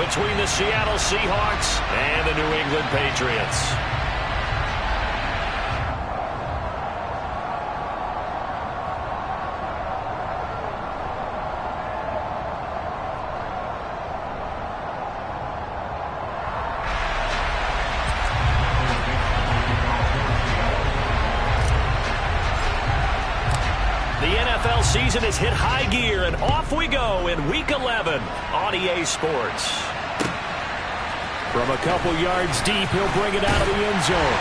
between the Seattle Seahawks and the New England Patriots. The NFL season has hit high gear, and off we go in Week 11 on EA Sports. From a couple yards deep, he'll bring it out of the end zone.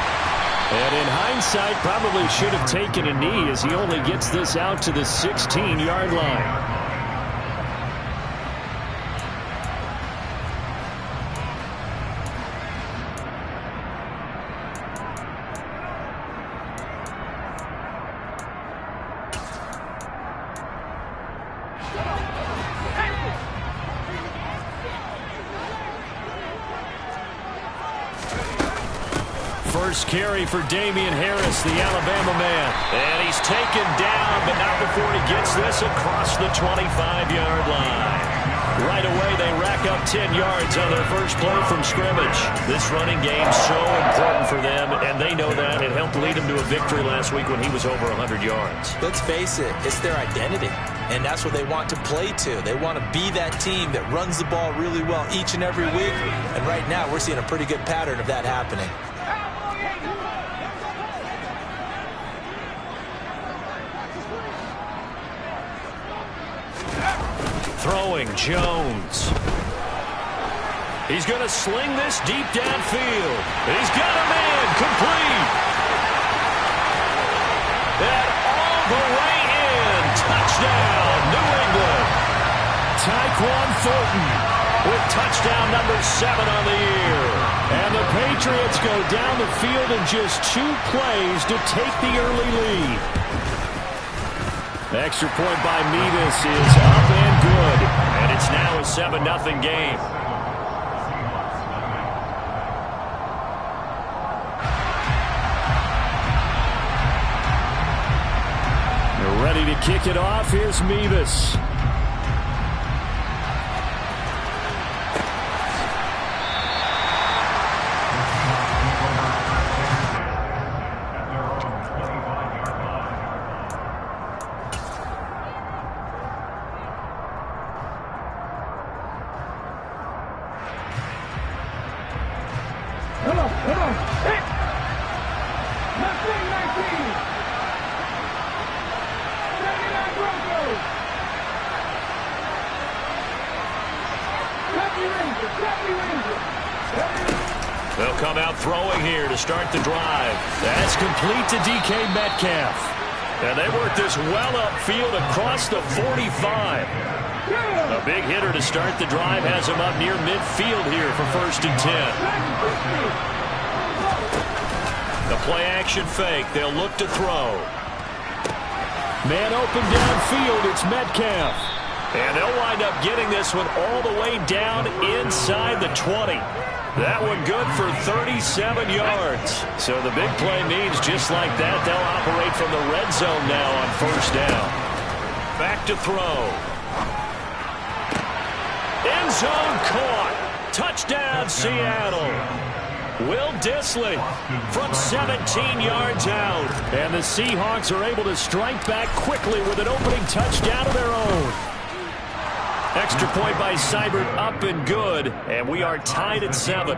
And in hindsight, probably should have taken a knee as he only gets this out to the 16-yard line. First carry for Damian Harris, the Alabama man. And he's taken down, but not before he gets this across the 25-yard line. Right away, they rack up 10 yards on their first play from scrimmage. This running game's so important for them, and they know that. It helped lead them to a victory last week when he was over 100 yards. Let's face it, it's their identity, and that's what they want to play to. They want to be that team that runs the ball really well each and every week, and right now we're seeing a pretty good pattern of that happening. Throwing Jones. He's going to sling this deep downfield. He's got a man complete. And all the way in. Touchdown, New England. Tyquan Thornton with touchdown number 7 on the year. And the Patriots go down the field in just 2 plays to take the early lead. Extra point by Mevis is up and good. And it's now a 7-0 game. They're ready to kick it off. Here's Mevis. They'll come out throwing here to start the drive. That's complete to DK Metcalf. And they work this well upfield across the 45. A big hitter to start the drive has him up near midfield here for 1st and 10. The play action fake. They'll look to throw. Man open downfield. It's Metcalf. And they'll wind up getting this one all the way down inside the 20. That one good for 37 yards. So the big play means just like that, they'll operate from the red zone now on 1st down. Back to throw. End zone caught. Touchdown, Seattle. Will Dissly from 17 yards out. And the Seahawks are able to strike back quickly with an opening touchdown of their own. Extra point by Seibert, up and good, and we are tied at 7.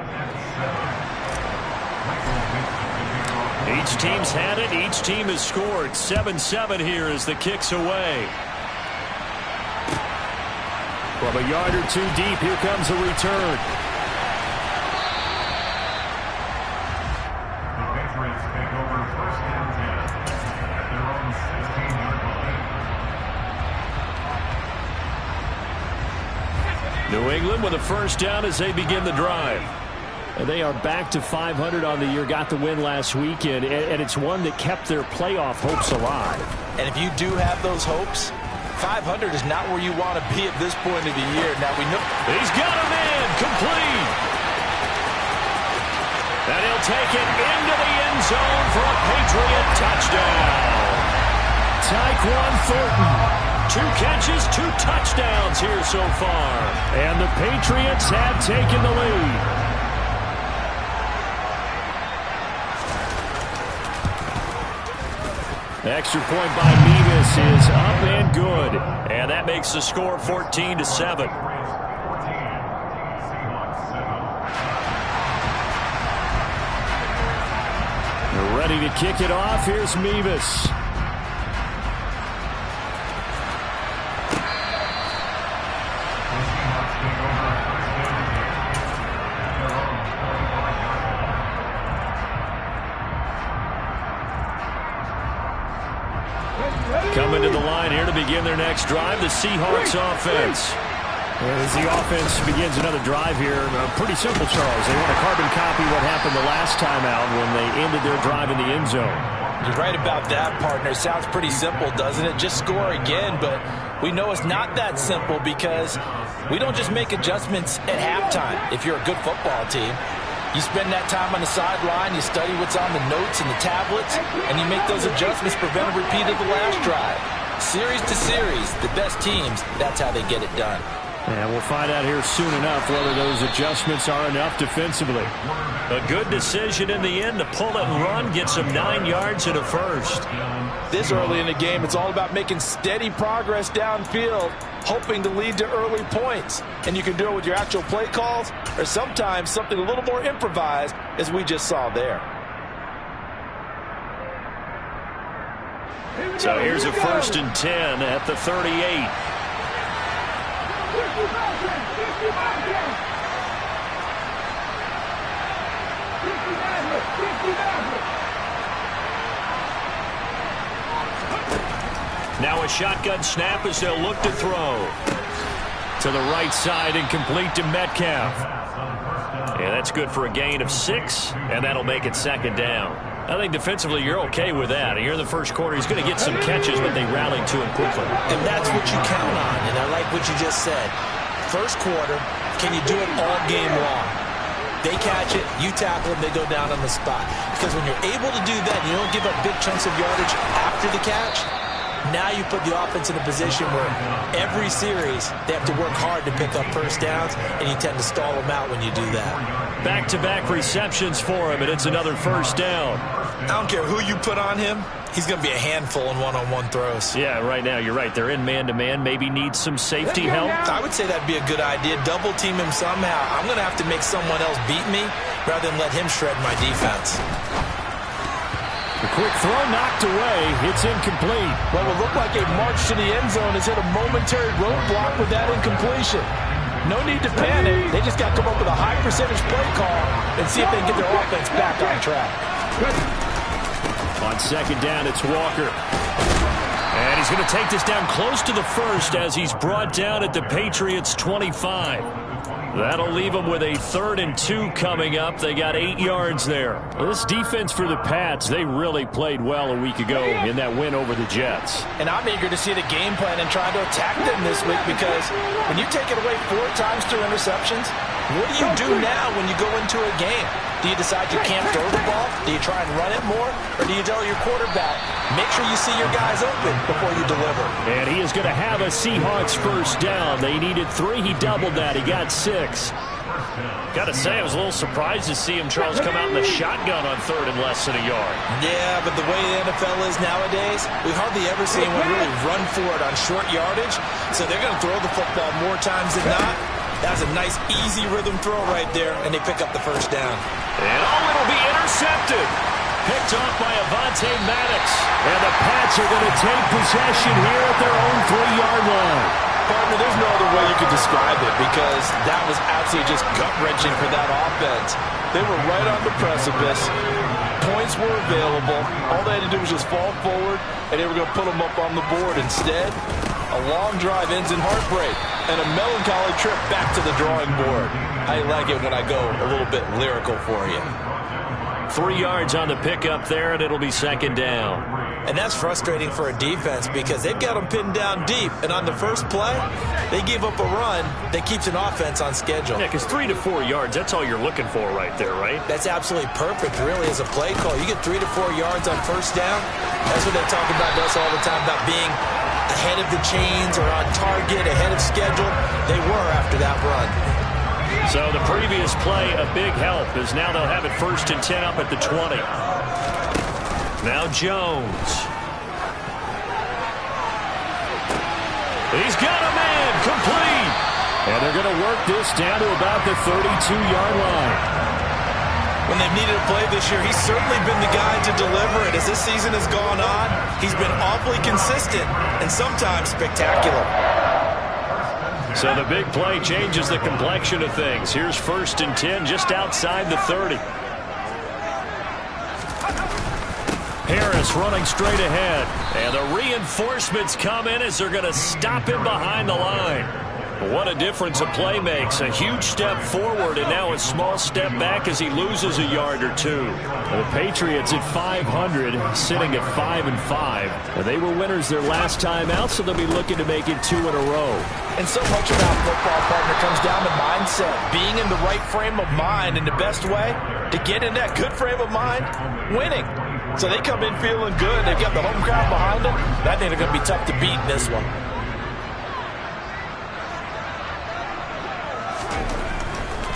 Each team's had it. Each team has scored. 7-7 here as the kick's away. From a yard or 2 deep, here comes a return. New England with a 1st down as they begin the drive. And they are back to 500 on the year, got the win last weekend, and it's one that kept their playoff hopes alive. And if you do have those hopes, 500 is not where you want to be at this point of the year. Now we know he's got a man complete. And he'll take it into the end zone for a Patriot touchdown. Tyquan Thornton 2 catches, 2 touchdowns here so far. And the Patriots have taken the lead. Extra point by Mevis is up and good. And that makes the score 14-7. Ready to kick it off. Here's Mevis. Coming to the line here to begin their next drive, the Seahawks offense. As the offense begins another drive here, pretty simple, Charles. They want to carbon copy what happened the last time out when they ended their drive in the end zone. You're right about that, partner. Sounds pretty simple, doesn't it? Just score again, but we know it's not that simple because we don't just make adjustments at halftime if you're a good football team. You spend that time on the sideline, you study what's on the notes and the tablets, and you make those adjustments, prevent a repeat of the last drive. Series to series, the best teams, that's how they get it done. And we'll find out here soon enough whether those adjustments are enough defensively. A good decision in the end to pull it and run, get some 9 yards and a first. This early in the game, it's all about making steady progress downfield, hoping to lead to early points. And you can do it with your actual play calls or sometimes something a little more improvised, as we just saw there. So here's a 1st and 10 at the 38. Now a shotgun snap as they'll look to throw. To the right side and complete to Metcalf. Yeah, that's good for a gain of 6, and that'll make it 2nd down. I think defensively you're okay with that. Here in the first quarter, he's going to get some catches, but they rallied to him quickly. And that's what you count on, and I like what you just said. First quarter, can you do it all game long? They catch it, you tackle them, they go down on the spot. Because when you're able to do that, you don't give up big chunks of yardage after the catch. Now you put the offense in a position where every series they have to work hard to pick up first downs, and you tend to stall them out when you do that. Back-to-back receptions for him, and it's another 1st down. I don't care who you put on him. He's going to be a handful in one-on-one throws. Yeah, right now, you're right. They're in man-to-man. Maybe need some safety help. I would say that'd be a good idea. Double team him somehow. I'm going to have to make someone else beat me rather than let him shred my defense. The quick throw knocked away. It's incomplete. Well, it looked like a march to the end zone has hit a momentary roadblock with that incompletion. No need to panic. They just got to come up with a high percentage play call and see if they can get their offense back on track. On 2nd down, it's Walker. And he's going to take this down close to the 1st as he's brought down at the Patriots' 25. That'll leave them with a 3rd and 2 coming up. They got 8 yards there. Well, this defense for the Pats, they really played well a week ago in that win over the Jets. And I'm eager to see the game plan and trying to attack them this week because when you take it away 4 times through interceptions, what do you do now when you go into a game? Do you decide you can't throw the ball? Do you try and run it more? Or do you tell your quarterback, make sure you see your guys open before you deliver? And he is going to have a Seahawks 1st down. They needed 3. He doubled that. He got 6. Got to say, I was a little surprised to see him, Charles, come out in the shotgun on 3rd and less than a yard. Yeah, but the way the NFL is nowadays, we hardly ever see anyone really run for it on short yardage. So they're going to throw the football more times than not. That's a nice, easy rhythm throw right there, and they pick up the 1st down. And it'll be intercepted. Picked off by Avonte Maddox. And the Pats are going to take possession here at their own 3-yard line. Partner, there's no other way you could describe it because that was absolutely just gut-wrenching for that offense. They were right on the precipice. Points were available. All they had to do was just fall forward, and they were going to put them up on the board. Instead, a long drive ends in heartbreak and a melancholy trip back to the drawing board. I like it when I go a little bit lyrical for you. 3 yards on the pickup there, and it'll be 2nd down. And that's frustrating for a defense because they've got them pinned down deep. And on the first play, they give up a run that keeps an offense on schedule. Yeah, because 3 to 4 yards, that's all you're looking for right there, right? That's absolutely perfect, really, as a play call. You get 3 to 4 yards on 1st down. That's what they talk about to us all the time, about being ahead of the chains or on target, ahead of schedule. They were after that run. So the previous play, a big help, as now they'll have it 1st and 10 up at the 20. Now Jones. He's got a man, complete. And they're going to work this down to about the 32-yard line. When they've needed a play this year, he's certainly been the guy to deliver it. As this season has gone on, he's been awfully consistent and sometimes spectacular. So the big play changes the complexion of things. Here's 1st and 10 just outside the 30. Harris running straight ahead. And the reinforcements come in as they're going to stop him behind the line. What a difference a play makes. A huge step forward and now a small step back as he loses a yard or two. The Patriots at 500, sitting at 5-5. They were winners their last time out, so they'll be looking to make it 2 in a row. And so much about football, partner, comes down to mindset. Being in the right frame of mind, and the best way to get in that good frame of mind, winning. So they come in feeling good. They've got the home crowd behind them. I think they're going to be tough to beat in this one.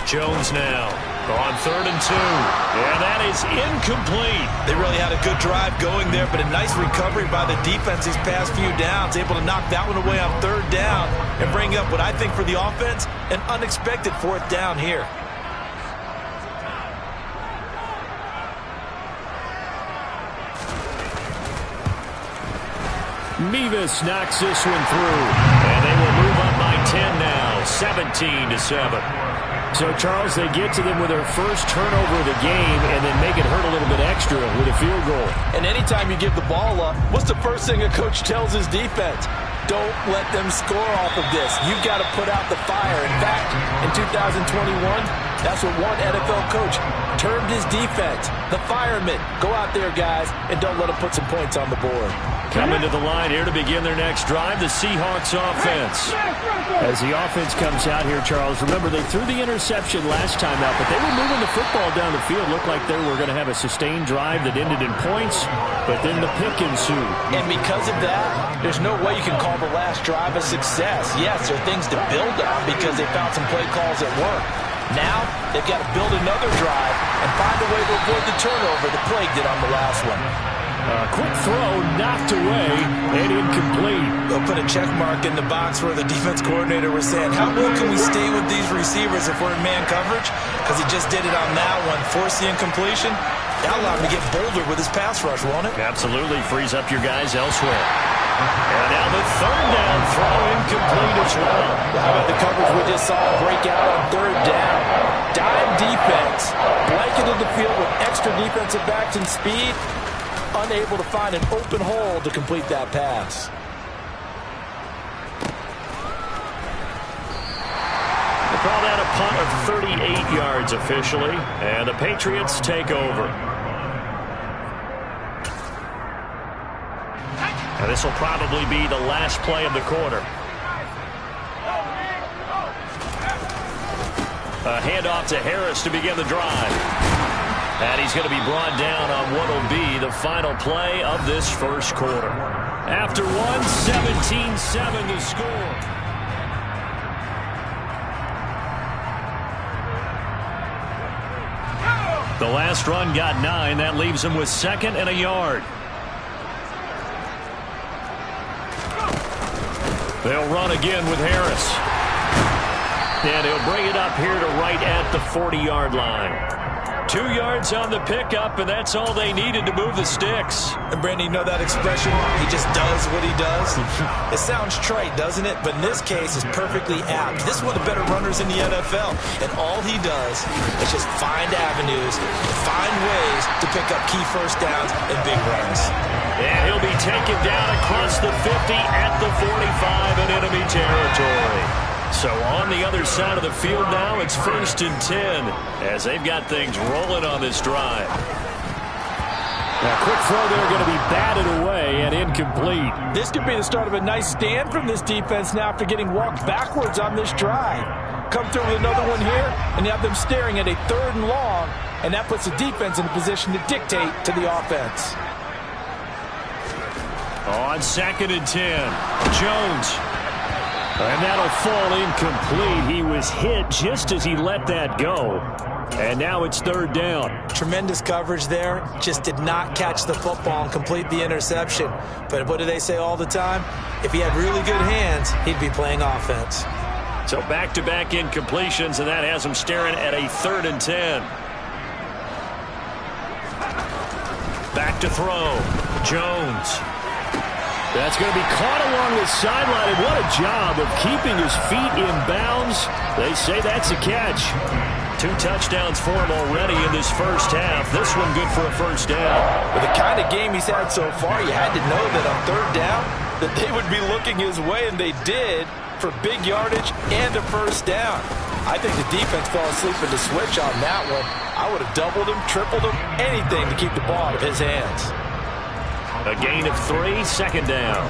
Jones now on 3rd and 2. And that is incomplete. They really had a good drive going there, but a nice recovery by the defense these past few downs. Able to knock that one away on 3rd down and bring up what I think for the offense, an unexpected 4th down here. Mevis knocks this one through. And they will move up by 10 now, 17-7. So, Charles, they get to them with their first turnover of the game and then make it hurt a little bit extra with a field goal. And anytime you give the ball up, what's the first thing a coach tells his defense? Don't let them score off of this. You've got to put out the fire. In fact, in 2021, that's what one NFL coach termed his defense, the firemen. Go out there, guys, and don't let them put some points on the board. Coming to the line here to begin their next drive, the Seahawks offense. As the offense comes out here, Charles, remember they threw the interception last time out, but they were moving the football down the field. Looked like they were going to have a sustained drive that ended in points, but then the pick ensued. And because of that, there's no way you can call the last drive a success. Yes, there are things to build on because they found some play calls that work. Now, they've got to build another drive and find a way to avoid the turnover that plagued it on the last one. Quick throw, knocked away, and incomplete. They'll put a check mark in the box where the defense coordinator was saying, how well can we stay with these receivers if we're in man coverage? Because he just did it on that one, forced the incompletion. That'll allow him to get bolder with his pass rush, won't it? Absolutely, frees up your guys elsewhere. And now the 3rd down throw, incomplete as well. How about the coverage we just saw break out on 3rd down? Dime defense, blanketed the field with extra defensive backs and speed. Unable to find an open hole to complete that pass. They call that a punt of 38 yards officially, and the Patriots take over. And this will probably be the last play of the quarter. A handoff to Harris to begin the drive. And he's going to be brought down on what will be the final play of this first quarter. After 17-7 to score. The last run got 9. That leaves him with 2nd and a yard. They'll run again with Harris. And he'll bring it up here to right at the 40-yard line. 2 yards on the pickup, and that's all they needed to move the sticks. And, Brandon, you know that expression? He just does what he does? It sounds trite, doesn't it? But in this case, it's perfectly apt. This is one of the better runners in the NFL, and all he does is just find avenues, find ways to pick up key first downs and big runs. And he'll be taken down across the 50 at the 45 in enemy territory. So on the other side of the field now, it's 1st and 10 as they've got things rolling on this drive. Now, quick throw there going to be batted away and incomplete. This could be the start of a nice stand from this defense now after getting walked backwards on this drive. Come through with another one here, and you have them staring at a 3rd and long, and that puts the defense in a position to dictate to the offense. On 2nd and 10, Jones. And that'll fall incomplete. He was hit just as he let that go. And now it's 3rd down. Tremendous coverage there. Just did not catch the football and complete the interception. But what do they say all the time? If he had really good hands, he'd be playing offense. So back-to-back incompletions, and that has him staring at a 3rd and 10. Back to throw. Jones. That's going to be caught along the sideline, and what a job of keeping his feet in bounds. They say that's a catch. 2 touchdowns for him already in this first half. This one good for a first down. With the kind of game he's had so far, you had to know that on 3rd down that they would be looking his way, and they did, for big yardage and a first down. I think the defense fell asleep at the switch on that one. I would have doubled him, tripled him, anything to keep the ball out of his hands. A gain of 3, 2nd down.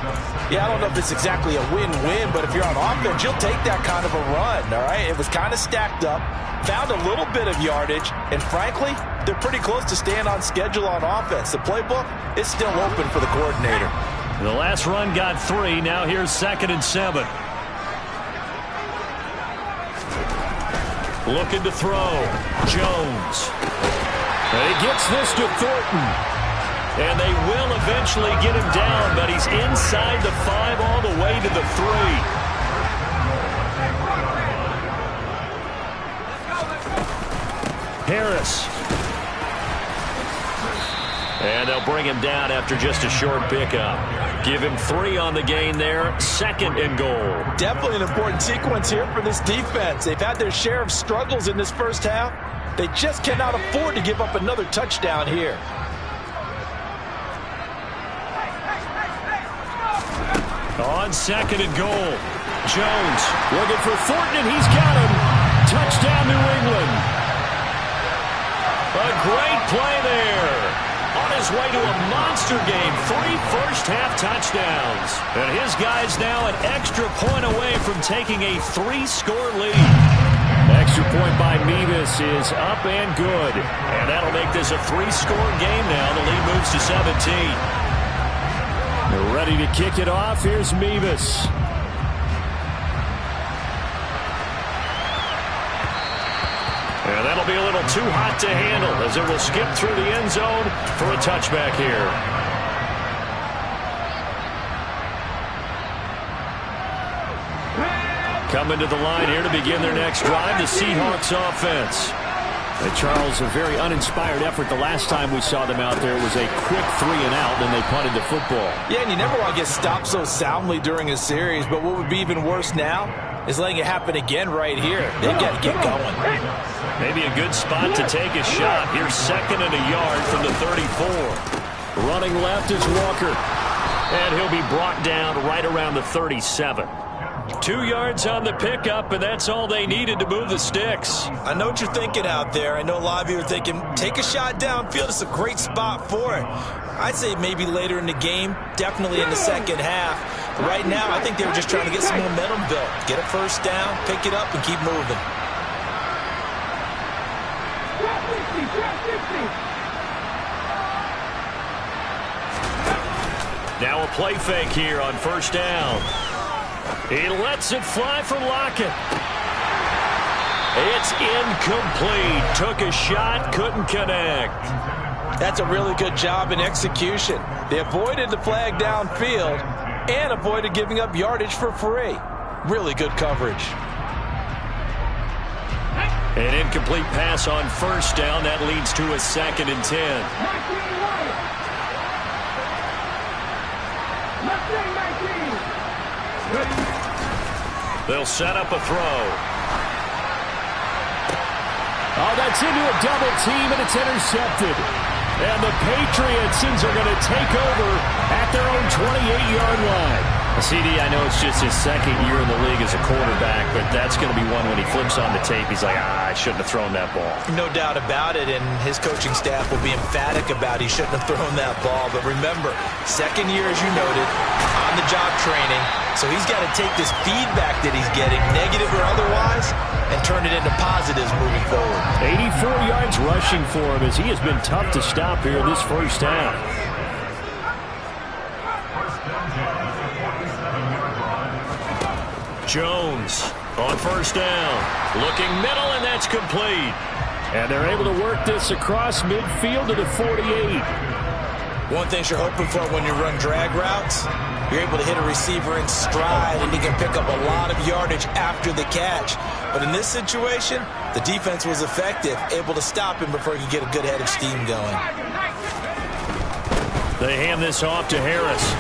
Yeah, I don't know if it's exactly a win-win, but if you're on offense, you'll take that kind of a run, all right? It was kind of stacked up, found a little bit of yardage, and frankly, they're pretty close to staying on schedule on offense. The playbook is still open for the coordinator. The last run got 3. Now here's 2nd and 7. Looking to throw. Jones. And he gets this to Thornton. And they will eventually get him down, but he's inside the 5 all the way to the 3. Harris. And they'll bring him down after just a short pickup. Give him 3 on the gain there. 2nd and goal. Definitely an important sequence here for this defense. They've had their share of struggles in this first half. They just cannot afford to give up another touchdown here. On 2nd and goal, Jones looking for Thornton, and he's got him. Touchdown, New England. A great play there. On his way to a monster game, 3 first-half touchdowns. And his guy's now an extra point away from taking a 3-score lead. Extra point by Mevis is up and good. And that'll make this a 3-score game now. The lead moves to 17. They're ready to kick it off. Here's Mevis. And that'll be a little too hot to handle as it will skip through the end zone for a touchback here. Coming to the line here to begin their next drive, the Seahawks offense. Charles, a very uninspired effort the last time we saw them out there. It was a quick 3-and-out, then they punted the football. Yeah, and you never want to get stopped so soundly during a series, but what would be even worse now is letting it happen again right here. They've got to get going. Maybe a good spot to take a shot. Here's 2nd and a yard from the 34. Running left is Walker. And he'll be brought down right around the 37. 2 yards on the pickup, and that's all they needed to move the sticks. I know what you're thinking out there. I know a lot of you are thinking, take a shot downfield. It's a great spot for it. I'd say maybe later in the game, definitely in the second half. But right now, I think they were just trying to get some momentum built. Get a first down, pick it up, and keep moving. Now a play fake here on first down. He lets it fly from Lockett. It's incomplete. Took a shot, couldn't connect. That's a really good job in execution. They avoided the flag downfield and avoided giving up yardage for free. Really good coverage. An incomplete pass on first down. That leads to a 2nd and 10. They'll set up a throw. Oh, that's into a double team, and it's intercepted. And the Patriots are going to take over at their own 28-yard line. CD, I know it's just his 2nd year in the league as a quarterback, but that's going to be one when he flips on the tape. He's like, I shouldn't have thrown that ball. No doubt about it, and his coaching staff will be emphatic about he shouldn't have thrown that ball. But remember, 2nd year, as you noted, on-the-job training. So he's got to take this feedback that he's getting, negative or otherwise, and turn it into positives moving forward. 84 yards rushing for him as he has been tough to stop here in this first half. Jones on first down. Looking middle, and that's complete. And they're able to work this across midfield to the 48. One thing you're hoping for when you run drag routes, you're able to hit a receiver in stride, and he can pick up a lot of yardage after the catch. But in this situation, the defense was effective, able to stop him before he could get a good head of steam going. They hand this off to Harris.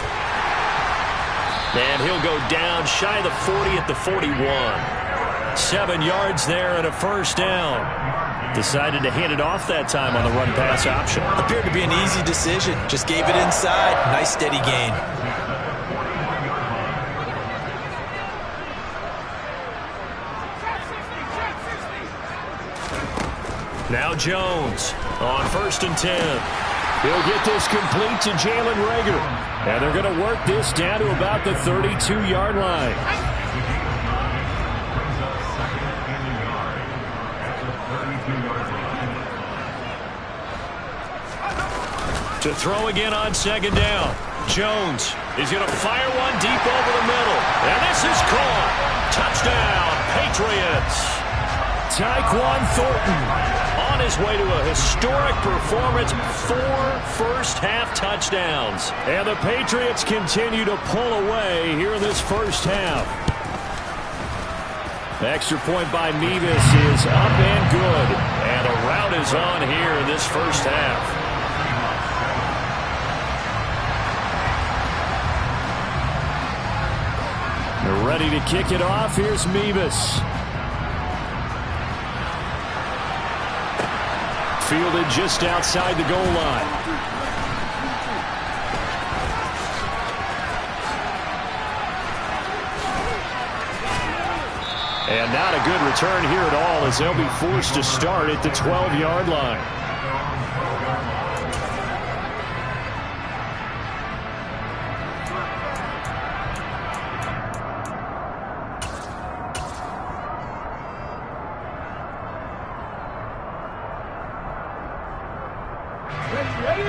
And he'll go down shy of the 40 at the 41. 7 yards there and a first down. Decided to hand it off that time on the run-pass option. Appeared to be an easy decision. Just gave it inside. Nice steady gain. Now Jones on first and 10. He'll get this complete to Jalen Reagor. And they're going to work this down to about the 32-yard line. To throw again on second down. Jones is going to fire one deep over the middle. And this is caught. Touchdown, Patriots. Tyquan Thornton on his way to a historic performance. 4 first-half touchdowns. And the Patriots continue to pull away here in this first half. The extra point by Mevis is up and good. And a rout is on here in this first half. They're ready to kick it off. Here's Mevis. Fielded just outside the goal line. And not a good return here at all, as they'll be forced to start at the 12-yard line.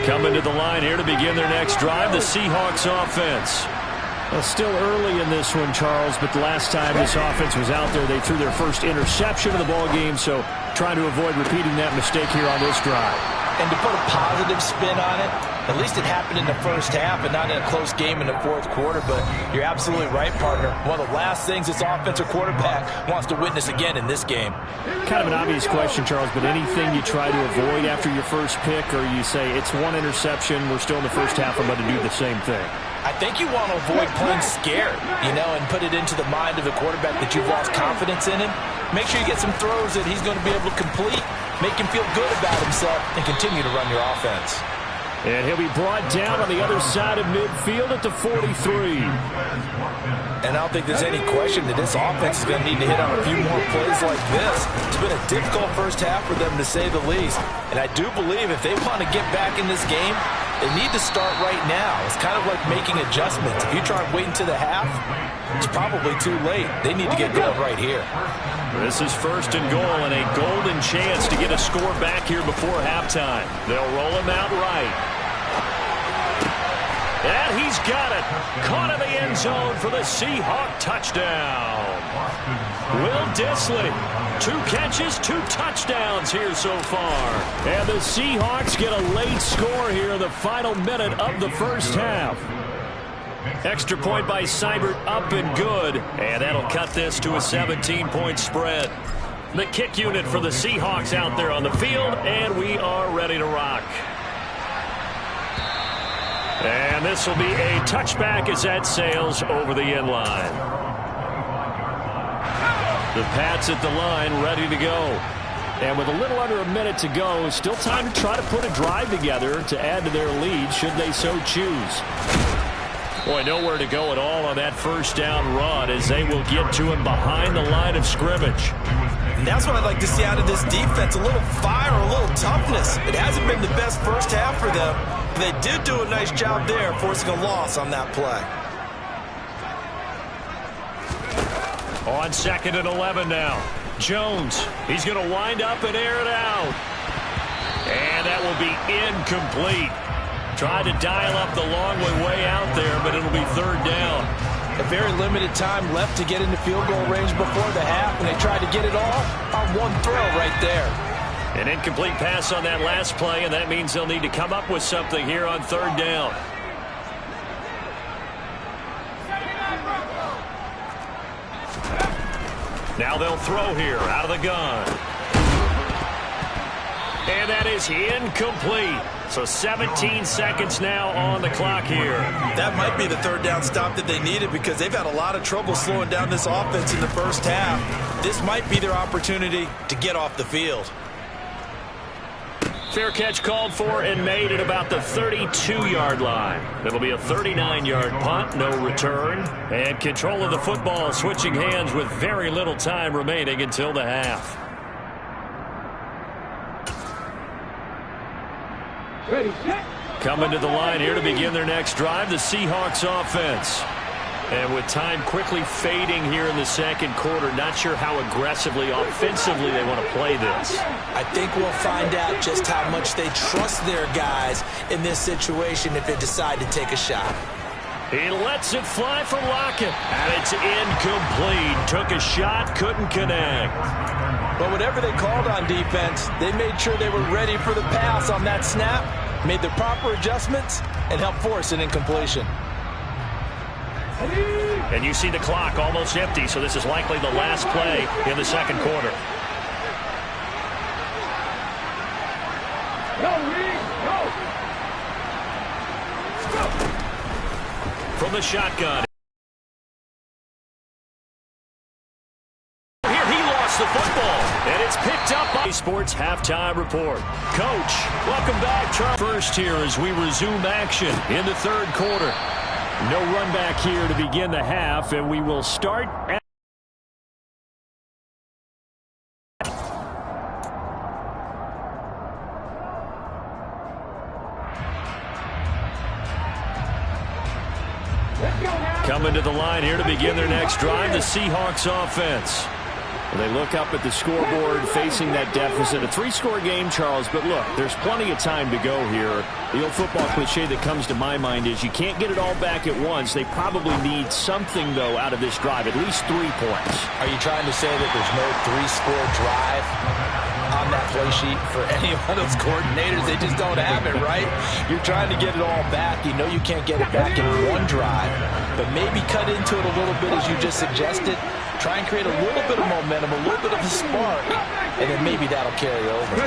Coming to the line here to begin their next drive, the Seahawks offense. Well, still early in this one, Charles, but the last time this offense was out there, they threw their first interception of the ball game, so trying to avoid repeating that mistake here on this drive. And to put a positive spin on it, at least it happened in the first half and not in a close game in the fourth quarter. But you're absolutely right, partner. One of the last things this offensive quarterback wants to witness again in this game. Kind of an obvious question, Charles, but anything you try to avoid after your first pick, or you say it's one interception, we're still in the first half, I'm going to do the same thing? I think you want to avoid playing scared, and put it into the mind of the quarterback that you've lost confidence in him. Make sure you get some throws that he's going to be able to complete, make him feel good about himself, and continue to run your offense. And he'll be brought down on the other side of midfield at the 43. And I don't think there's any question that this offense is going to need to hit on a few more plays like this. It's been a difficult first half for them, to say the least. And I do believe if they want to get back in this game, they need to start right now. It's kind of like making adjustments. If you try and wait until the half, it's probably too late. They need to get going right here. This is first and goal, and a golden chance to get a score back here before halftime. They'll roll him out right. And he's got it. Caught in the end zone for the Seahawk touchdown. Will Dissly, 2 catches, 2 touchdowns here so far. And the Seahawks get a late score here in the final minute of the first half. Extra point by Seibert, up and good. And that'll cut this to a 17-point spread. The kick unit for the Seahawks out there on the field, and we are ready to rock. And this will be a touchback as that sails over the end line. The Pats at the line, ready to go. And with a little under a minute to go, still time to try to put a drive together to add to their lead should they so choose. Boy, nowhere to go at all on that first down run, as they will get to him behind the line of scrimmage. And that's what I'd like to see out of this defense, a little fire, a little toughness. It hasn't been the best first half for them. They did do a nice job there, forcing a loss on that play. On 2nd and 11 now. Jones, he's going to wind up and air it out. And that will be incomplete. Tried to dial up the long way out there, but it'll be 3rd down. A very limited time left to get into field goal range before the half, and they tried to get it all on one throw right there. An incomplete pass on that last play, and that means they'll need to come up with something here on third down. Now they'll throw here out of the gun. And that is incomplete. So 17 seconds now on the clock here. That might be the third down stop that they needed because they've had a lot of trouble slowing down this offense in the first half. This might be their opportunity to get off the field. Fair catch called for and made at about the 32-yard line. It'll be a 39-yard punt, no return. And control of the football switching hands with very little time remaining until the half. Ready, set. Coming to the line here to begin their next drive, the Seahawks offense. And with time quickly fading here in the second quarter, not sure how aggressively, offensively they want to play this. I think we'll find out just how much they trust their guys in this situation if they decide to take a shot. He lets it fly for Lockett, and it's incomplete. Took a shot, couldn't connect. But whatever they called on defense, they made sure they were ready for the pass on that snap, made the proper adjustments, and helped force an incompletion. And you see the clock almost empty, so this is likely the last play in the second quarter. From the shotgun. Here he lost the football, and it's picked up by Sports Halftime Report. Coach, welcome back. First here as we resume action in the third quarter. No run back here to begin the half, and we will start at coming to the line here to begin their next drive, the Seahawks offense. They look up at the scoreboard facing that deficit. A three-score game, Charles, but look, there's plenty of time to go here. The old football cliche that comes to my mind is you can't get it all back at once. They probably need something, though, out of this drive, at least 3 points. Are you trying to say that there's no three-score drive on that play sheet for any of those coordinators? They just don't have it, right? You're trying to get it all back. You know you can't get it back in one drive, but maybe cut into it a little bit as you just suggested. Try and create a little bit of momentum, a little bit of a spark, and then maybe that'll carry over.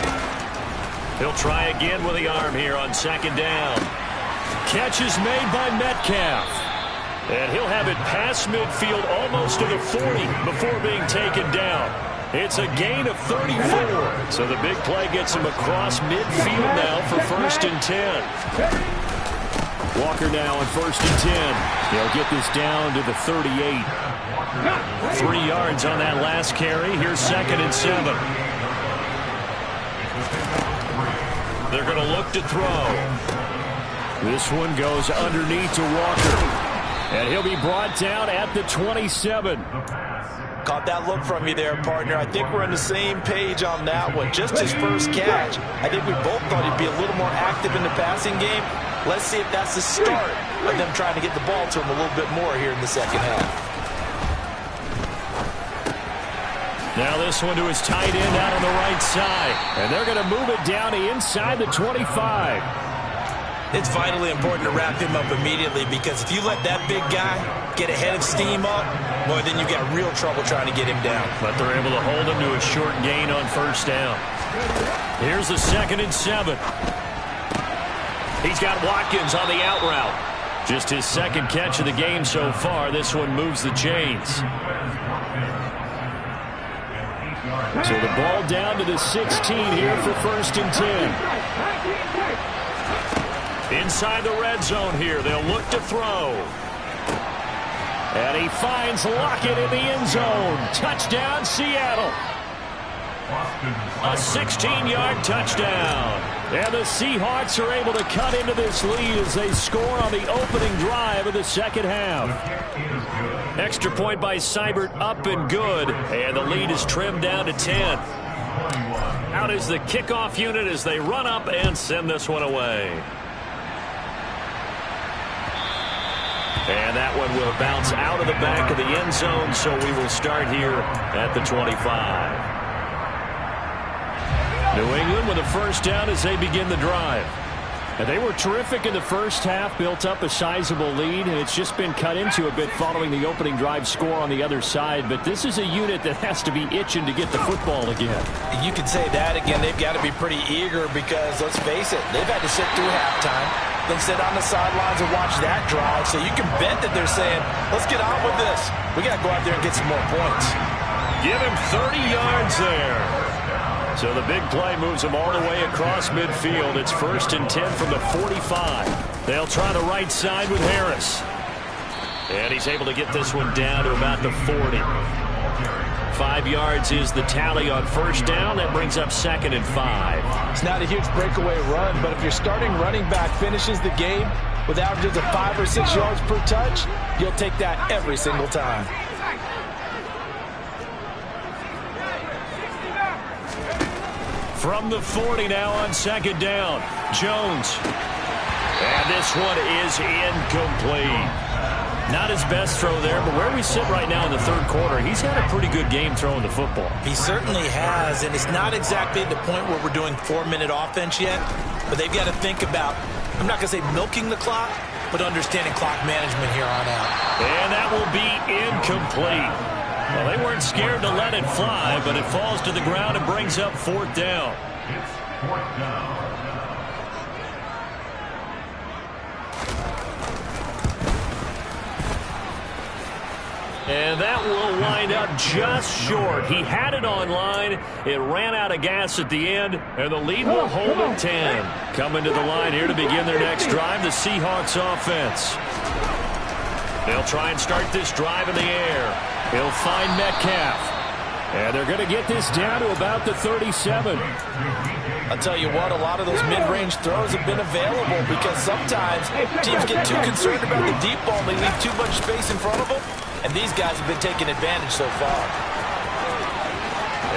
He'll try again with the arm here on second down. Catch is made by Metcalf. And he'll have it past midfield almost to the 40 before being taken down. It's a gain of 34. So the big play gets him across midfield now for 1st and 10. Walker now on 1st and 10. He'll get this down to the 38. 3 yards on that last carry. Here's 2nd and 7. They're going to look to throw. This one goes underneath to Walker. And he'll be brought down at the 27. Caught that look from you there, partner. I think we're on the same page on that one. Just his first catch. I think we both thought he'd be a little more active in the passing game. Let's see if that's the start of them trying to get the ball to him a little bit more here in the second half. Now this one to his tight end out on the right side. And they're going to move it down to inside the 25. It's vitally important to wrap him up immediately because if you let that big guy get a head of steam up, boy, then you got real trouble trying to get him down. But they're able to hold him to a short gain on 1st down. Here's the 2nd and 7. He's got Watkins on the out route. Just his 2nd catch of the game so far. This one moves the chains. So the ball down to the 16 here for 1st and 10. Inside the red zone here. They'll look to throw. And he finds Lockett in the end zone. Touchdown, Seattle. A 16-yard touchdown. And the Seahawks are able to cut into this lead as they score on the opening drive of the second half. Extra point by Seibert up and good. And the lead is trimmed down to 10. Out is the kickoff unit as they run up and send this one away. And that one will bounce out of the back of the end zone, so we will start here at the 25. New England with a first down as they begin the drive. And they were terrific in the first half, built up a sizable lead, and it's just been cut into a bit following the opening drive score on the other side. But this is a unit that has to be itching to get the football again. You could say that again. They've got to be pretty eager because, let's face it, they've had to sit through halftime, then sit on the sidelines and watch that drive. So you can bet that they're saying, let's get on with this. We got to go out there and get some more points. Give him 30 yards there. So the big play moves them all the way across midfield. It's 1st and 10 from the 45. They'll try the right side with Harris. And he's able to get this one down to about the 40. 5 yards is the tally on first down. That brings up 2nd and 5. It's not a huge breakaway run, but if your starting running back finishes the game with averages of 5 or 6 yards per touch, you'll take that every single time. From the 40 now on 2nd down. Jones. And this one is incomplete. Not his best throw there, but where we sit right now in the 3rd quarter, he's had a pretty good game throwing the football. He certainly has, and it's not exactly at the point where we're doing 4-minute offense yet, but they've got to think about, I'm not going to say milking the clock, but understanding clock management here on out. And that will be incomplete. Well, they weren't scared to let it fly, but it falls to the ground and brings up 4th down. It's 4th down. And that will wind up just short. He had it on line. It ran out of gas at the end, and the lead will hold at 10. Coming to the line here to begin their next drive, the Seahawks offense. They'll try and start this drive in the air. He'll find Metcalf. And they're going to get this down to about the 37. I'll tell you what, a lot of those mid-range throws have been available because sometimes teams get too concerned about the deep ball and they leave too much space in front of them. And these guys have been taking advantage so far.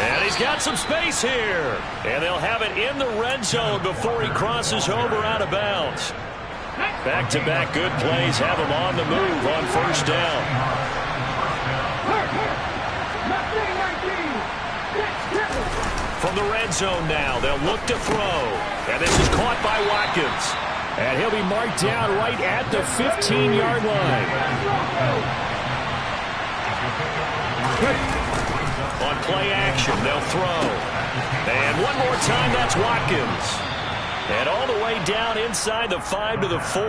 And he's got some space here. And they'll have it in the red zone before he crosses over out of bounds. Back-to-back good plays have him on the move on first down. From the red zone now, they'll look to throw. And this is caught by Watkins. And he'll be marked down right at the 15-yard line. On play action, they'll throw. And one more time, that's Watkins. And all the way down inside the 5 to the 4.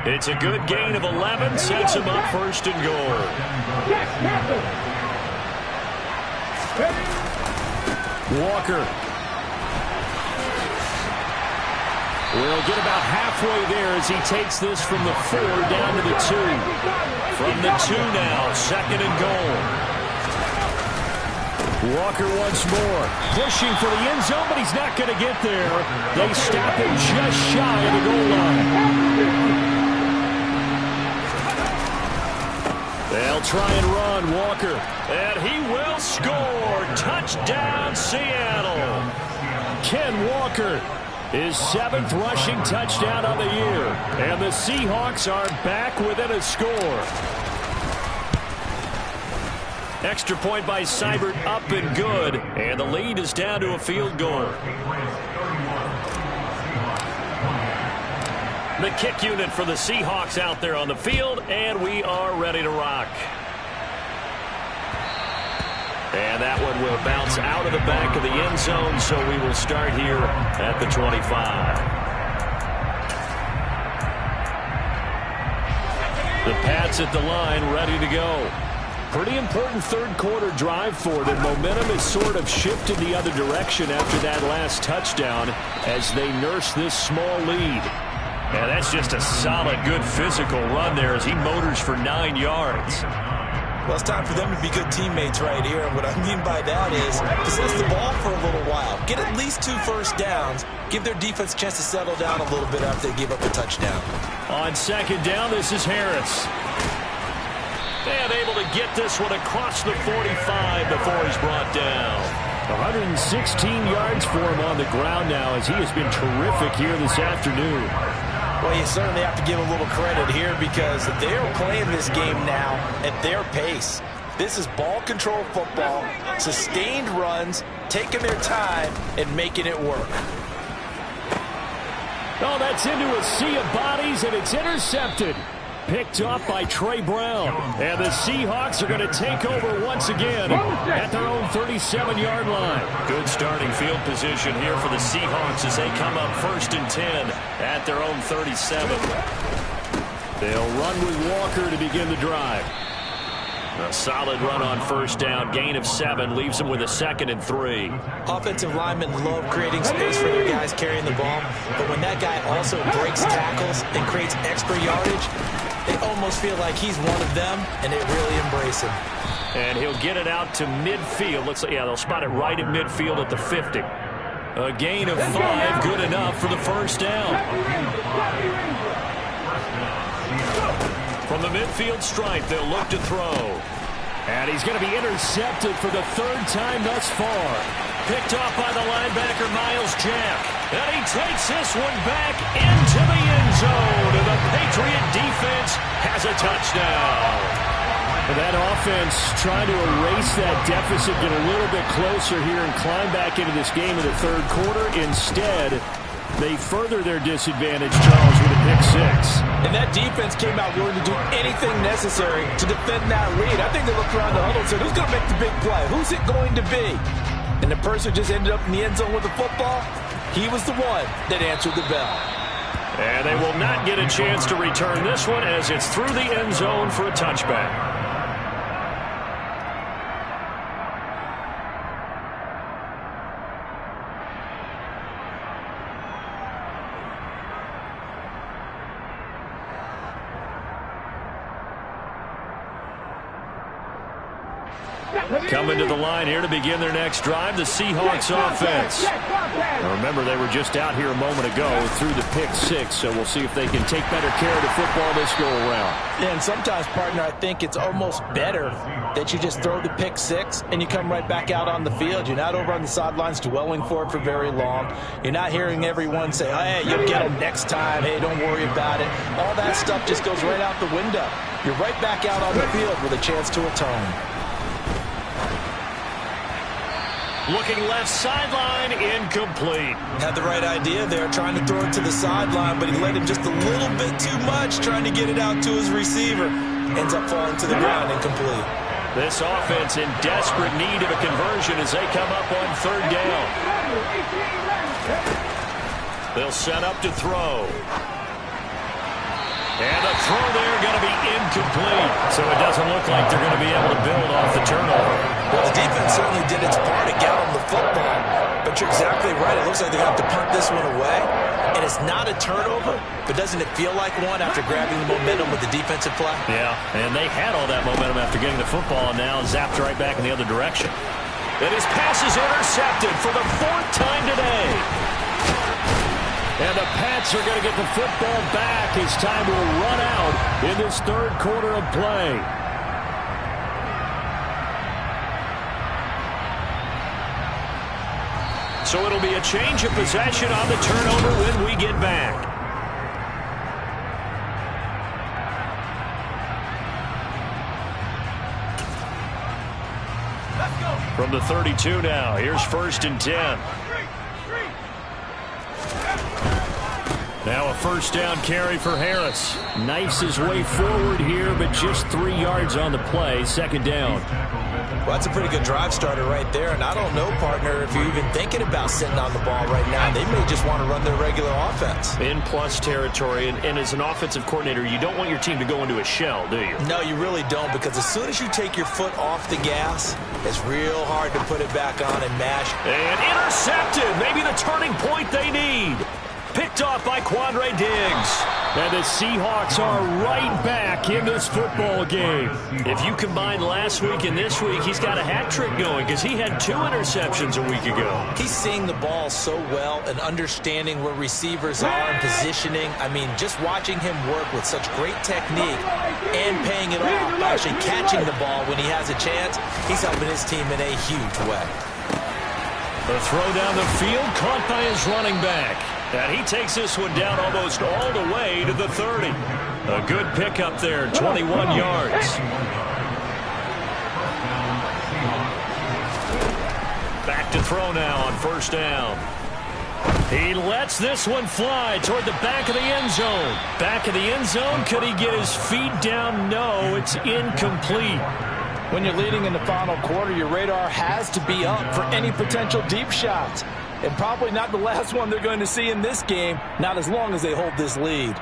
It's a good gain of 11, sets him up 1st and goal. Walker will get about halfway there as he takes this from the 4 down to the 2. From the 2 now, 2nd and goal. Walker once more, pushing for the end zone, but he's not going to get there. They stop him just shy of the goal line. They'll try and run, Walker, and he will score. Touchdown, Seattle. Ken Walker, his 7th rushing touchdown of the year, and the Seahawks are back within a score. Extra point by Seibert, up and good. And the lead is down to a field goal. The kick unit for the Seahawks out there on the field, and we are ready to rock. And that one will bounce out of the back of the end zone, so we will start here at the 25. The Pats at the line, ready to go. Pretty important 3rd quarter drive for them. Momentum has sort of shifted the other direction after that last touchdown as they nurse this small lead. And that's just a solid, good physical run there as he motors for 9 yards. Well, it's time for them to be good teammates right here. And what I mean by that is possess the ball for a little while. Get at least 2 first downs. Give their defense a chance to settle down a little bit after they give up a touchdown. On 2nd down, this is Harris. And able to get this one across the 45 before he's brought down. 116 yards for him on the ground now as he has been terrific here this afternoon. Well, you certainly have to give a little credit here because they're playing this game now at their pace. This is ball control football, sustained runs, taking their time and making it work. Oh, that's into a sea of bodies, and it's intercepted. Picked up by Trey Brown. And the Seahawks are going to take over once again at their own 37-yard line. Good starting field position here for the Seahawks as they come up 1st and 10 at their own 37. They'll run with Walker to begin the drive. A solid run on 1st down. Gain of 7 leaves them with a 2nd and 3. Offensive linemen love creating space for their guys carrying the ball. But when that guy also breaks tackles and creates extra yardage, they almost feel like he's one of them, and they really embrace him. And he'll get it out to midfield. Looks like, yeah, they'll spot it right at midfield at the 50. A gain of 5, good enough for the 1st down. From the midfield stripe, they'll look to throw. And he's going to be intercepted for the 3rd time thus far. Picked off by the linebacker, Miles Jack. And he takes this one back into the end zone. And the Patriot defense has a touchdown. That offense trying to erase that deficit, get a little bit closer here and climb back into this game in the 3rd quarter. Instead, they further their disadvantage, Charles, with a pick 6. And that defense came out willing to do anything necessary to defend that lead. I think they looked around the huddle and said, who's going to make the big play? Who's it going to be? And the person just ended up in the end zone with the football. He was the one that answered the bell. And they will not get a chance to return this one as it's through the end zone for a touchback. Coming to the line here to begin their next drive, the Seahawks offense. Now remember, they were just out here a moment ago through the pick 6, so we'll see if they can take better care of the football this go-around. Yeah, and sometimes, partner, I think it's almost better that you just throw the pick 6 and you come right back out on the field. You're not over on the sidelines dwelling for it for very long. You're not hearing everyone say, hey, you'll get them next time. Hey, don't worry about it. All that stuff just goes right out the window. You're right back out on the field with a chance to atone. Looking left sideline, incomplete. Had the right idea there, trying to throw it to the sideline, but he let him just a little bit too much, trying to get it out to his receiver. Ends up falling to the ground, incomplete. This offense in desperate need of a conversion as they come up on 3rd down. They'll set up to throw. And the throw there going to be incomplete. So it doesn't look like they're going to be able to build off the turnover. Well, the defense certainly did its part to get on the football. But you're exactly right. It looks like they're going to have to punt this one away. And it's not a turnover, but doesn't it feel like one after grabbing the momentum with the defensive play? Yeah, and they had all that momentum after getting the football and now zapped right back in the other direction. And his pass is intercepted for the 4th time today. And the Pats are going to get the football back as time will run out in this 3rd quarter of play. So it'll be a change of possession on the turnover when we get back. From the 32 now, here's 1st and 10. Now a 1st down carry for Harris. Knifes his way forward here, but just 3 yards on the play. 2nd down. Well, that's a pretty good drive starter right there. And I don't know, partner, if you're even thinking about sitting on the ball right now. They may just want to run their regular offense. In plus territory, and as an offensive coordinator, you don't want your team to go into a shell, do you? No, you really don't, because as soon as you take your foot off the gas, it's real hard to put it back on and mash. And intercepted. Maybe the turning point they need. Picked off by Quandre Diggs. And the Seahawks are right back in this football game. If you combine last week and this week, he's got a hat trick going because he had 2 interceptions a week ago. He's seeing the ball so well and understanding where receivers are and positioning. I mean, just watching him work with such great technique and paying it off, actually catching the ball when he has a chance, he's helping his team in a huge way. The throw down the field caught by his running back. And he takes this one down almost all the way to the 30. A good pickup there, 21 yards. Back to throw now on first down. He lets this one fly toward the back of the end zone. Back of the end zone, could he get his feet down? No, it's incomplete. When you're leading in the final quarter, your radar has to be up for any potential deep shots. And probably not the last one they're going to see in this game, not as long as they hold this lead.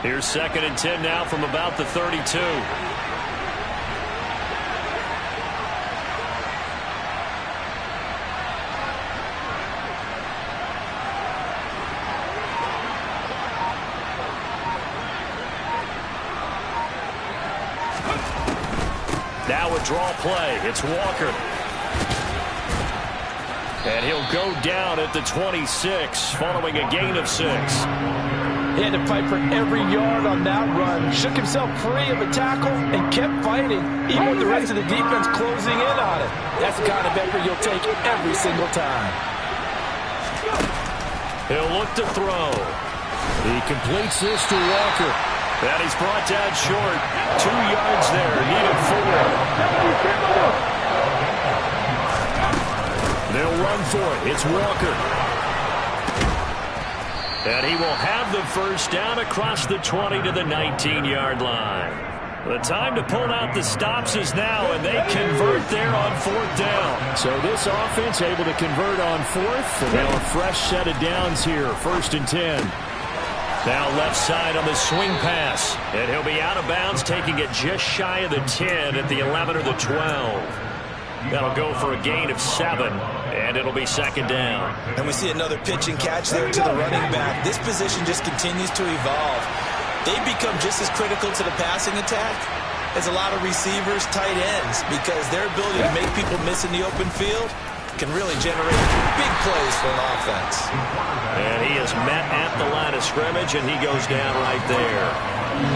Here's 2nd and 10 now from about the 32. Now a draw play. It's Walker. And he'll go down at the 26 following a gain of 6. He had to fight for every yard on that run. Shook himself free of a tackle and kept fighting, even with the rest of the defense closing in on it. That's the kind of effort you'll take every single time. He'll look to throw. He completes this to Walker. And he's brought down short. 2 yards there. Needed 4. They'll run for it. It's Walker. And he will have the first down across the 20 to the 19-yard line. The time to pull out the stops is now, and they convert there on 4th down. So this offense able to convert on 4th, and now a fresh set of downs here, 1st and 10. Now left side on the swing pass, and he'll be out of bounds, taking it just shy of the 10 at the 11 or the 12. That'll go for a gain of 7, and it'll be 2nd down. And we see another pitch and catch there to the running back. This position just continues to evolve. They become just as critical to the passing attack as a lot of receivers, tight ends, because their ability to make people miss in the open field can really generate big plays for an offense. And he is met at the line of scrimmage, and he goes down right there.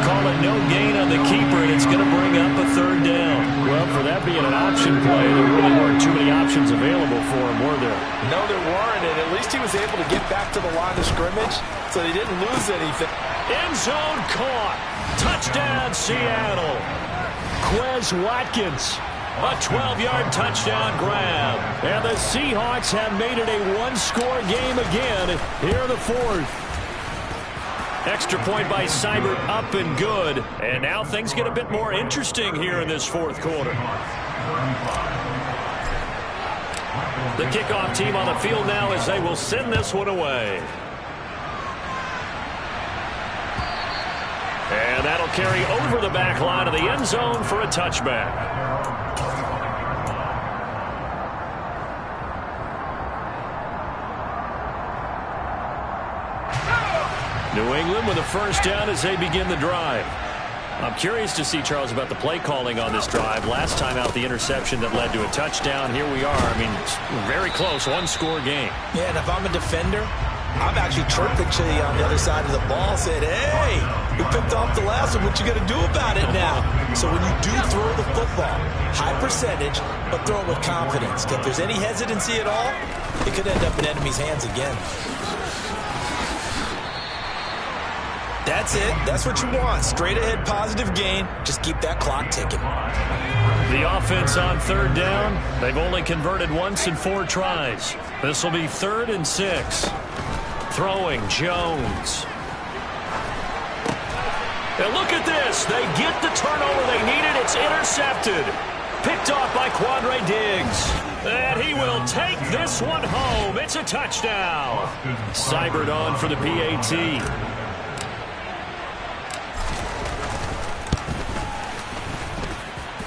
Call it no gain on the keeper, and it's going to bring up a 3rd down. Well, for that being an option play, there really weren't too many options available for him, were there? No, there weren't, and at least he was able to get back to the line of scrimmage, so he didn't lose anything. End zone caught. Touchdown, Seattle. Quez Watkins. A 12-yard touchdown grab. And the Seahawks have made it a one-score game again here in the 4th. Extra point by Seibert, up and good. And now things get a bit more interesting here in this 4th quarter. The kickoff team on the field now as they will send this one away. And that'll carry over the back line of the end zone for a touchback. New England with a first down as they begin the drive. I'm curious to see, Charles, about the play calling on this drive. Last time out, the interception that led to a touchdown. Here we are. I mean, very close, one-score game. Yeah, and if I'm a defender, I'm actually chirping to you on the other side of the ball, saying, hey, we picked off the last one. What you going to do about it now? So when you do throw the football, high percentage, but throw it with confidence. If there's any hesitancy at all, it could end up in enemy's hands again. That's it. That's what you want. Straight ahead positive gain. Just keep that clock ticking. The offense on 3rd down. They've only converted once in 4 tries. This will be 3rd and 6. Throwing Jones. And look at this. They get the turnover they needed. It's intercepted. Picked off by Quandre Diggs. And he will take this one home. It's a touchdown. Seibert on for the PAT.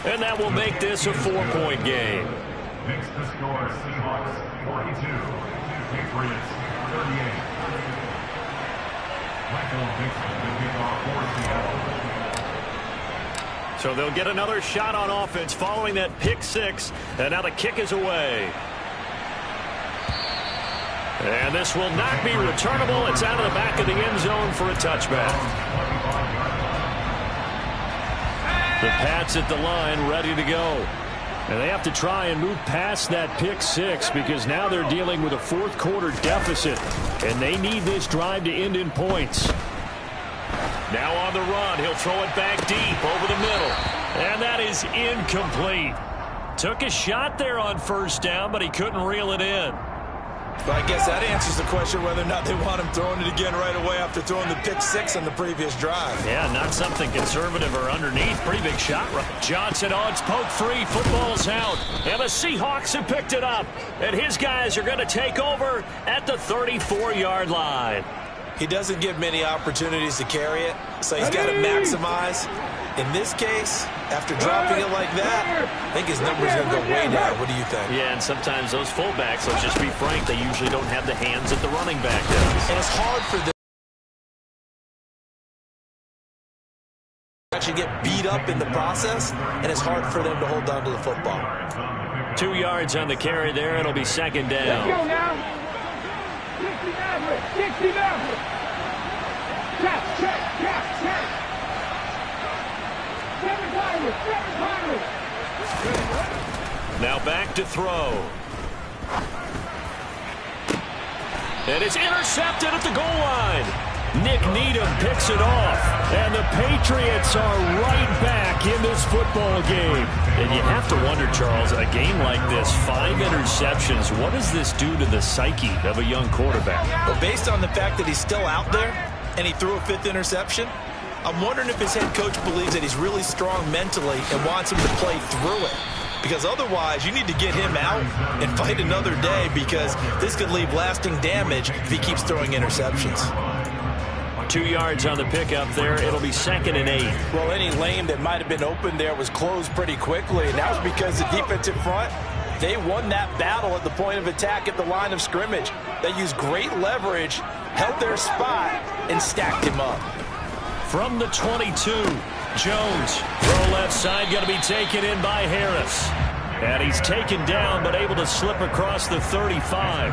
And that will make this a 4-point game. Makes the score Seahawks 42, Patriots 38. Michael Dixon to kick off for Seattle. So they'll get another shot on offense following that pick 6. And now the kick is away. And this will not be returnable. It's out of the back of the end zone for a touchback. The Pats at the line, ready to go. And they have to try and move past that pick six because now they're dealing with a fourth quarter deficit. And they need this drive to end in points. Now on the run, he'll throw it back deep over the middle. And that is incomplete. Took a shot there on first down, but he couldn't reel it in. But I guess that answers the question whether or not they want him throwing it again right away after throwing the pick six on the previous drive. Yeah, not something conservative or underneath. Pretty big shot. Johnson on, it's poked free. Football's out. And the Seahawks have picked it up. And his guys are going to take over at the 34-yard line. He doesn't get many opportunities to carry it, so he's got to maximize. In this case, after dropping it like that, I think his number's going to go way down. What do you think? Yeah, and sometimes those fullbacks, let's just be frank, they usually don't have the hands that the running back does. And it's hard for them to actually get beat up in the process, and it's hard for them to hold on to the football. 2 yards on the carry there. It'll be second down. Let's go now. 60 check. Now back to throw. And it's intercepted at the goal line. Nick Needham picks it off. And the Patriots are right back in this football game. And you have to wonder, Charles, a game like this, 5 interceptions, what does this do to the psyche of a young quarterback? Well, based on the fact that he's still out there and he threw a 5th interception, I'm wondering if his head coach believes that he's really strong mentally and wants him to play through it. Because otherwise, you need to get him out and fight another day because this could leave lasting damage if he keeps throwing interceptions. 2 yards on the pickup there. It'll be second and 8. Well, any lane that might have been open there was closed pretty quickly, and that was because the defensive front, they won that battle at the point of attack at the line of scrimmage. They used great leverage, held their spot, and stacked him up. From the 22, Jones. Throw left side, going to be taken in by Harris. And he's taken down, but able to slip across the 35.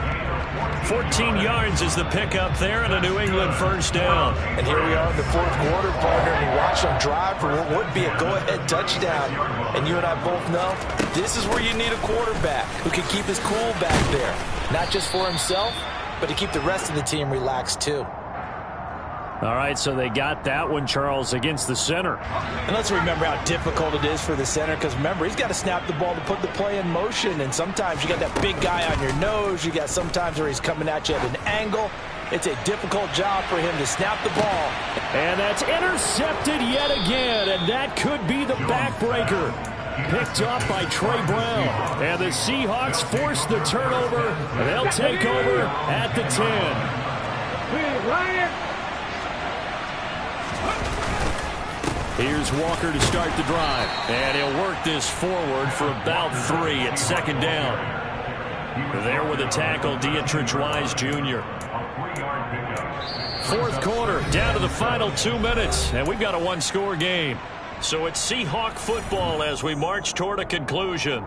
14 yards is the pickup there, and a New England first down. And here we are in the fourth quarter, partner, and you watch them drive for what would be a go-ahead touchdown. And you and I both know this is where you need a quarterback who can keep his cool back there. Not just for himself, but to keep the rest of the team relaxed too. All right, so they got that one, Charles, against the center. And let's remember how difficult it is for the center, because remember, he's got to snap the ball to put the play in motion, and sometimes you got that big guy on your nose. You got sometimes where he's coming at you at an angle. It's a difficult job for him to snap the ball. And that's intercepted yet again, and that could be the backbreaker. Picked up by Trey Brown. And the Seahawks force the turnover. They'll take over at the 10. Here's Walker to start the drive. And he'll work this forward for about 3 at second down. There with a tackle, Dietrich Wise Jr. Fourth quarter, down to the final 2 minutes. And we've got a one-score game. So it's Seahawk football as we march toward a conclusion.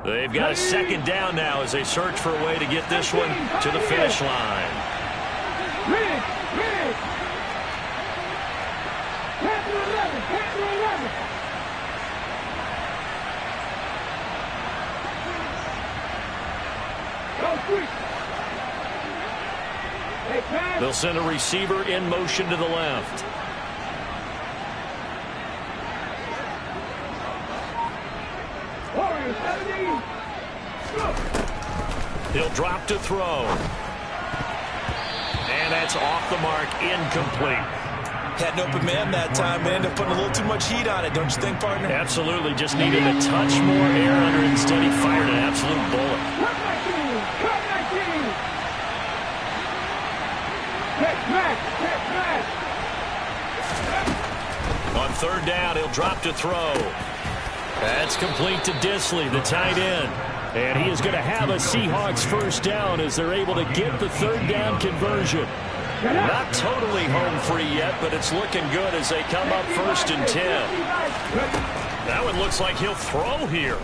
They've got a second down now as they search for a way to get this one to the finish line. They'll send a receiver in motion to the left. He'll drop to throw. And that's off the mark, incomplete. Had an open man that time, and ended up putting a little too much heat on it, don't you think, partner? Absolutely, just needed a touch more air under it. Instead, he fired an absolute bullet. On third down, he'll drop to throw. That's complete to Disley, the tight end. And he is going to have a Seahawks first down as they're able to get the third down conversion. Not totally home free yet, but it's looking good as they come up 1st and 10. That one looks like he'll throw here.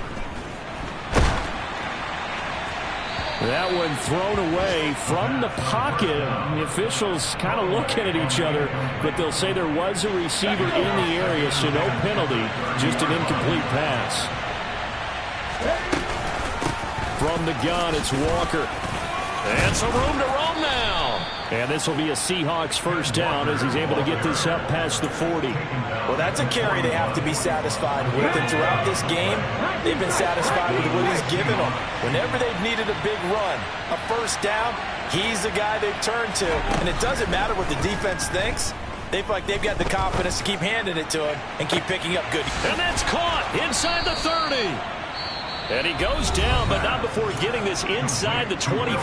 That one thrown away from the pocket. The officials kind of looking at each other, but they'll say there was a receiver in the area, so no penalty, just an incomplete pass. From the gun, it's Walker. And some room to roam now. And this will be a Seahawks first down as he's able to get this up past the 40. Well, that's a carry they have to be satisfied with. And throughout this game, they've been satisfied with what he's given them. Whenever they've needed a big run, a first down, he's the guy they've turned to. And it doesn't matter what the defense thinks. They feel like they've got the confidence to keep handing it to him and keep picking up good. And that's caught inside the 30. And he goes down, but not before getting this inside the 25.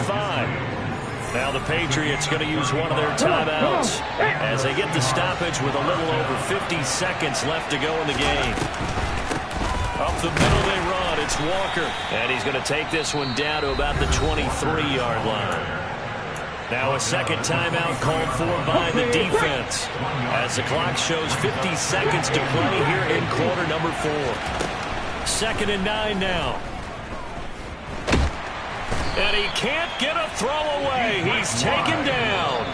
Now the Patriots going to use one of their timeouts as they get the stoppage with a little over 50 seconds left to go in the game. Up the middle they run. It's Walker. And he's going to take this one down to about the 23-yard line. Now a second timeout called for by the defense as the clock shows 50 seconds to play here in quarter number 4. 2nd and 9 now. And he can't get a throw away. He's taken down.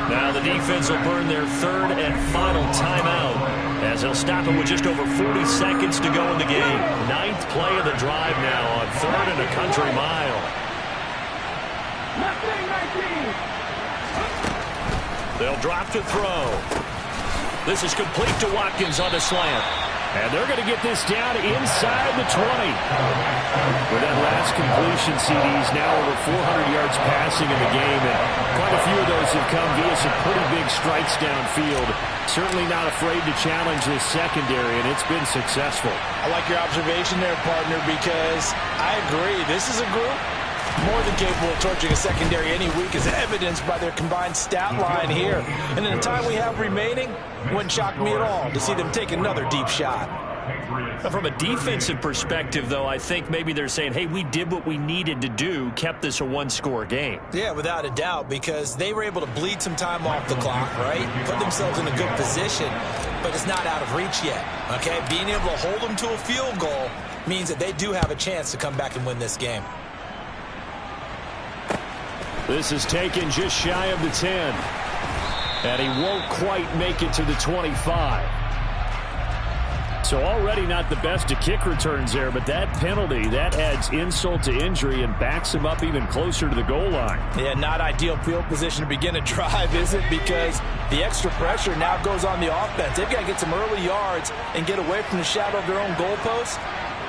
Now the defense will burn their 3rd and final timeout as they'll stop it with just over 40 seconds to go in the game. 9th play of the drive now on 3rd and a country mile. They'll drop to throw. This is complete to Watkins on the slant. And they're going to get this down inside the 20. With that last completion, CD's now over 400 yards passing in the game, and quite a few of those have come via some pretty big strikes downfield. Certainly not afraid to challenge this secondary, and it's been successful. I like your observation there, partner, because I agree. This is a group more than capable of torching a secondary any week, as evidenced by their combined stat line here. And in the time we have remaining, wouldn't shock me at all to see them take another deep shot. From a defensive perspective, though, I think maybe they're saying, hey, we did what we needed to do, kept this a one-score game. Yeah, without a doubt, because they were able to bleed some time off the clock, right? Put themselves in a good position, but it's not out of reach yet, okay? Being able to hold them to a field goal means that they do have a chance to come back and win this game. This is taken just shy of the 10. And he won't quite make it to the 25. So already not the best of kick returns there, but that penalty, that adds insult to injury and backs him up even closer to the goal line. Yeah, not ideal field position to begin a drive, is it? Because the extra pressure now goes on the offense. They've got to get some early yards and get away from the shadow of their own goalposts.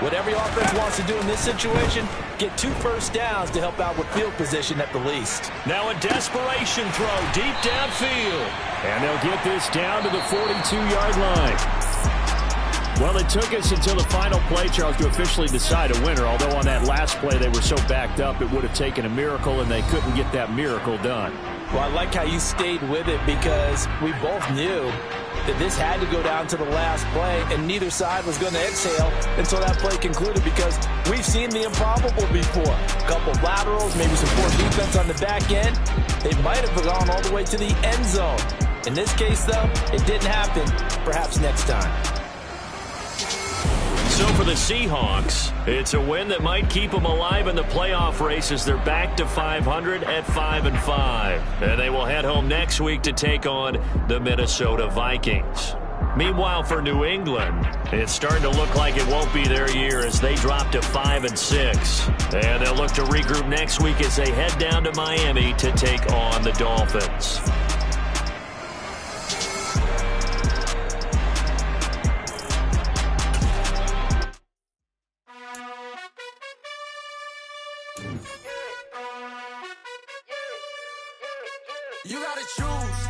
What every offense wants to do in this situation, get 2 first downs to help out with field position at the least. Now a desperation throw deep downfield. And they'll get this down to the 42-yard line. Well, it took us until the final play, Charles, to officially decide a winner. Although on that last play they were so backed up, it would have taken a miracle, and they couldn't get that miracle done. Well, I like how you stayed with it because we both knew that this had to go down to the last play, and neither side was going to exhale until that play concluded, because we've seen the improbable before. A couple of laterals, maybe some poor defense on the back end. They might have gone all the way to the end zone. In this case, though, it didn't happen. Perhaps next time. So for the Seahawks, it's a win that might keep them alive in the playoff race as they're back to 500 at 5-5. And they will head home next week to take on the Minnesota Vikings. Meanwhile, for New England, it's starting to look like it won't be their year as they drop to 5-6. And they'll look to regroup next week as they head down to Miami to take on the Dolphins. You gotta choose.